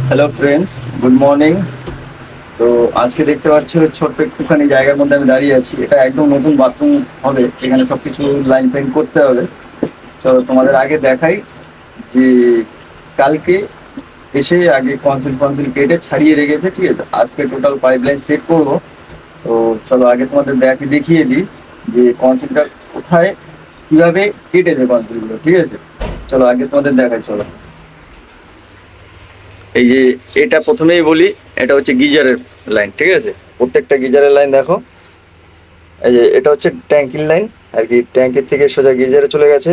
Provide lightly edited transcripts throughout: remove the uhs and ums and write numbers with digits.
Hello friends, good morning. তো আজকে দেখতে পাচ্ছ ছোট্ট একটুখানি জায়গার মধ্যে আমি দাঁড়িয়ে আছি। এটা একদম নতুন বাথরুম হবে, এখানে সবকিছু লাইন ফাইন করতে হবে। চলো তোমাদের আগে দেখাই যে কালকে এসে আগে কনসিল ফনসিল কেটে ছাড়িয়ে রেখেছে, ঠিক আছে। আজকে টোটাল পাইপ লাইন সেট করবো। তো চলো আগে তোমাদের দেখিয়ে দিই যে কনসিলটা কোথায় কিভাবে কেটেছে কনসিলগুলো, ঠিক আছে। চলো আগে তোমাদের দেখাই, চলো। এই যে এটা প্রথমেই বলি, এটা হচ্ছে গিজারের লাইন, ঠিক আছে। প্রত্যেকটা গিজারের লাইন দেখো। এই যে এটা হচ্ছে ট্যাঙ্কির লাইন আর কি, ট্যাঙ্কির থেকে সোজা গিজারে চলে গেছে।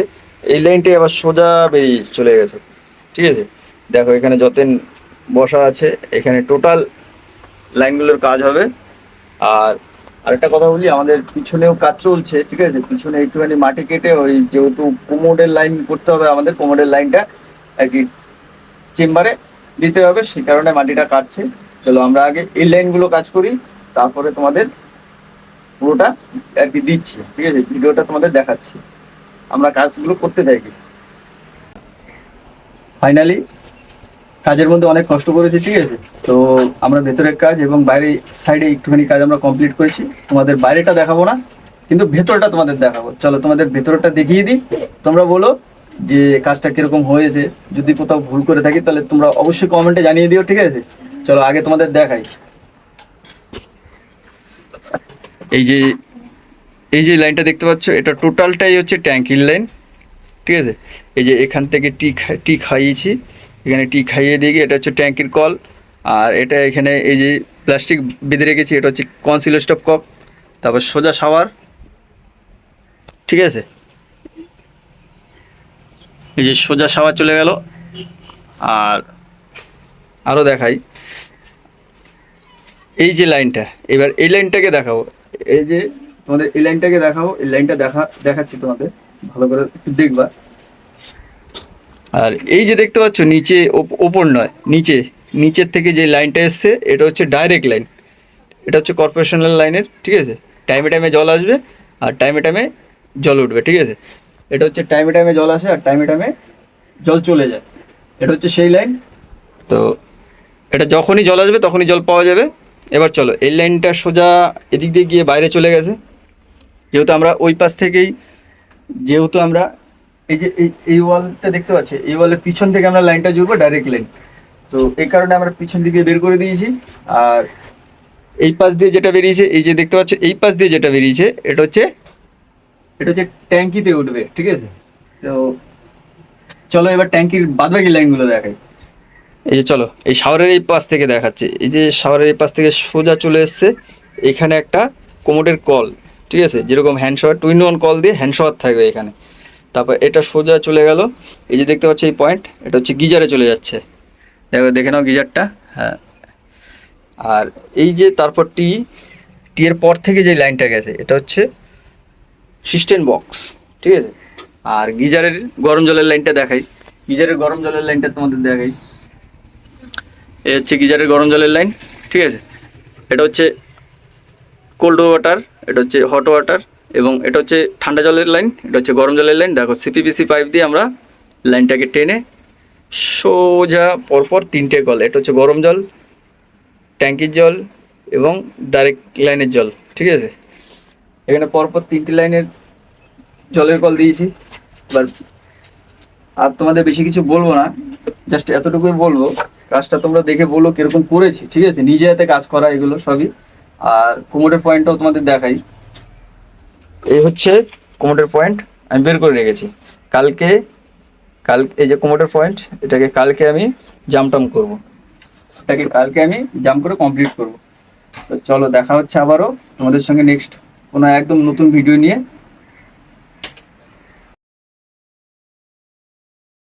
এই লাইনটাই আবার সোজা বেরিয়ে চলে গেছে, ঠিক আছে। দেখো এখানে যতেন বসা আছে, এখানে টোটাল লাইনগুলোর কাজ হবে। আর আরেকটা কথা বলি, আমাদের পিছনেও কাজ চলছে, ঠিক আছে। পিছনে একটুখানি মাটি কেটে ওই যেহেতু কোমোডের লাইন করতে হবে, আমাদের কোমোডের লাইনটা আর কি চেম্বারে দিতে হবে, সেই কারণে মাটিটা কাটছে। চলো আমরা আগে এই লাইনগুলো কাজ করি, তারপরে তোমাদের পুরোটা আর কি দিচ্ছি, ঠিক আছে। ভিডিওটা তোমাদের দেখাচ্ছি, আমরা কাজগুলো করতে থাকি। ফাইনালি কাজের মধ্যে অনেক কষ্ট করেছি, ঠিক আছে। তো আমরা ভেতরের কাজ এবং বাইরে সাইডে একটুখানি কাজ আমরা কমপ্লিট করেছি। তোমাদের বাইরেটা দেখাবো না, কিন্তু ভেতরটা তোমাদের দেখাবো। চলো তোমাদের ভেতরটা দেখিয়ে দিই, তোমরা বলো যে কাজটা কিরকম হয়েছে। যদি কোথাও ভুল করে থাকি তাহলে তোমরা অবশ্যই কমেন্টে জানিয়ে দিও, ঠিক আছে। চলো আগে তোমাদের দেখাই। এই যে এই যে লাইনটা দেখতে পাচ্ছ, এটা টোটালটাই হচ্ছে ট্যাঙ্কির লাইন, ঠিক আছে। এই যে এখান থেকে টি খাইয়েছি, এখানে টি খাইয়ে দিয়ে গিয়ে এটা হচ্ছে ট্যাঙ্কির কল। আর এটা এখানে এই যে প্লাস্টিক বেঁধে রেখেছি, এটা হচ্ছে কনসিল স্টপ কক। তারপর সোজা শাওয়ার, ঠিক আছে। এই যে সোজা শাওয়ার চলে গেল। আর আরও দেখাই, এই যে লাইনটা, এবার এই লাইনটাকে দেখাবো। এই যে তোমাদের এই লাইনটাকে দেখাবো, এই লাইনটা দেখাচ্ছি তোমাদের, ভালো করে একটু দেখবা। আর এই যে দেখতে পাচ্ছ নিচে, ওপর নয় নিচে, নিচের থেকে যে লাইনটা এসছে এটা হচ্ছে ডাইরেক্ট লাইন। এটা হচ্ছে কর্পোরেশনাল লাইনের, ঠিক আছে। টাইমে টাইমে জল আসবে আর টাইমে টাইমে জল উঠবে, ঠিক আছে। এটা হচ্ছে টাইমে টাইমে জল আসে আর টাইমে টাইমে জল চলে যায়। এটা হচ্ছে সেই লাইন। তো এটা যখনই জল আসবে তখনই জল পাওয়া যাবে। এবার চলো এই লাইনটা সোজা এদিক দিয়ে গিয়ে বাইরে চলে গেছে। যেহেতু আমরা ওই পাশ থেকেই, যেহেতু আমরা এই যে এই ওয়ালটা দেখতে পাচ্ছি, এই ওয়ালের পিছন থেকে আমরা লাইনটা জুড়বো, ডাইরেক্ট লাইন। তো এই কারণে আমরা পিছন দিকে বের করে দিয়েছি। আর এই পাশ দিয়ে যেটা বেরিয়েছে, এই যে দেখতে পাচ্ছ এই পাশ দিয়ে যেটা বেরিয়েছে, এটা হচ্ছে ট্যাঙ্কিতে উঠবে, ঠিক আছে। তো চলো এবার ট্যাঙ্কির বাদবাকি লাইনগুলো দেখাই। এই যে চলো এই শাওয়ারের এই পাশ থেকে দেখাচ্ছে, এই যে শাওয়ারের এই পাশ থেকে সোজা চলে এসছে এখানে একটা কোমোডের কল, ঠিক আছে। যেরকম হ্যান্ড শাওয়ার, 2-in-1 কল দিয়ে হ্যান্ড শাওয়ার থাকবে এখানে। তারপর এটা সোজা চলে গেল, এই যে দেখতে পাচ্ছ এই পয়েন্ট, এটা হচ্ছে গিজারে চলে যাচ্ছে। দেখে নাও গিজারটা, হ্যাঁ। আর এই যে তারপর টি এর পর থেকে যে লাইনটা গেছে, এটা হচ্ছে সিস্টেম বক্স, ঠিক আছে। আর গিজারের গরম জলের লাইনটা দেখাই, গিজারের গরম জলের লাইনটা তোমাদের দেখাই। এই হচ্ছে গিজারের গরম জলের লাইন, ঠিক আছে। এটা হচ্ছে কোল্ড ওয়াটার, এটা হচ্ছে হট ওয়াটার, এবং এটা হচ্ছে ঠান্ডা জলের লাইন, এটা হচ্ছে গরম জলের লাইন। দেখো সিপিবিসি পাইপ দিয়ে আমরা লাইনটাকে টেনে সোজা পরপর 3টে কল, এটা হচ্ছে গরম জল, ট্যাঙ্কির জল এবং ডাইরেক্ট লাইনের জল, ঠিক আছে। এখানে পরপর 3টে লাইনের জলের কল দিয়েছি। এবার আর তোমাদের বেশি কিছু বলবো না, জাস্ট এতটুকুই বলবো, কাজটা তোমরা দেখে বলো কিরকম করেছি, ঠিক আছে। নিজে হাতে কাজ করা এগুলো সবই। আর কোমোডের পয়েন্টটাও তোমাদের দেখাই। এই হচ্ছে কোমোডের পয়েন্ট, আমি বের করে রেখেছি। এই যে কোমোডের পয়েন্ট, এটাকে কালকে আমি জাম করবো, এটাকে কালকে আমি জাম করে কমপ্লিট করবো। তো চলো দেখা হচ্ছে আবারও তোমাদের সঙ্গে নেক্সট কোনো একদম নতুন ভিডিও নিয়ে।